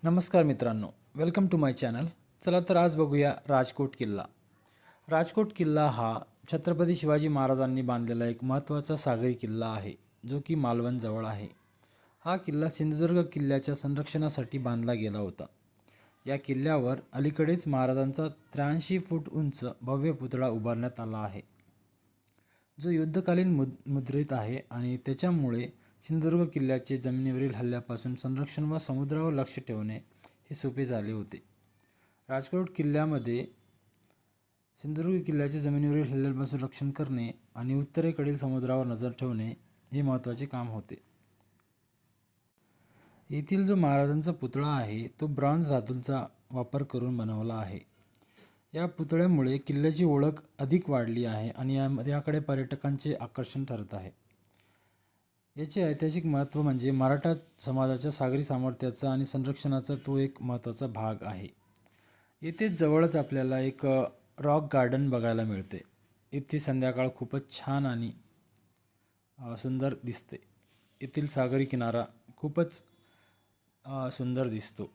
नमस्कार मित्रांनो, welcome to my channel. चला तर आज बघूया राजकोट किल्ला. राजकोट किल्ला हा छत्रपती शिवाजी महाराजांनी बांधलेला एक महत्त्वाचा सागरी किल्ला आहे, जो की मालवणजवळ आहे. हा किल्ला सिंधुदुर्ग किल्ल्याच्या संरक्षणासाठी बांधला गेला होता. या किल्ल्यावर अलीकडेच महाराजांचा 83 फूट उंच भव्य पुतळा उभारण्यात आला आहे, जो युद्धकालीन मुद्रित आहे आणि त्याच्यामुळे सिंधुदुर्ग किल्ल्याचे जमिनीवरील हल्ल्यापासून संरक्षण व समुद्रावर लक्ष ठेवणे हे सोपे झाले होते. राजकोट किल्ल्यामध्ये सिंधुदुर्ग किल्ल्याचे जमिनीवरील हल्ल्यापासून रक्षण करणे आणि उत्तरेकडील समुद्रावर नजर ठेवणे हे महत्त्वाचे काम होते. येथील जो महाराजांचा पुतळा आहे तो ब्रॉन्झ धातूचा वापर करून बनवला आहे. या पुतळ्यामुळे किल्ल्याची ओळख अधिक वाढली आहे आणि याकडे पर्यटकांचे आकर्षण ठरत आहे. याचे ऐतिहासिक महत्त्व म्हणजे मराठा समाजाच्या सागरी सामर्थ्याचा आणि संरक्षणाचा तो एक महत्त्वाचा भाग आहे. येथे जवळच आपल्याला एक रॉक गार्डन बघायला मिळते. इथे संध्याकाळ खूपच छान आणि सुंदर दिसते. येथील सागरी किनारा खूपच सुंदर दिसतो.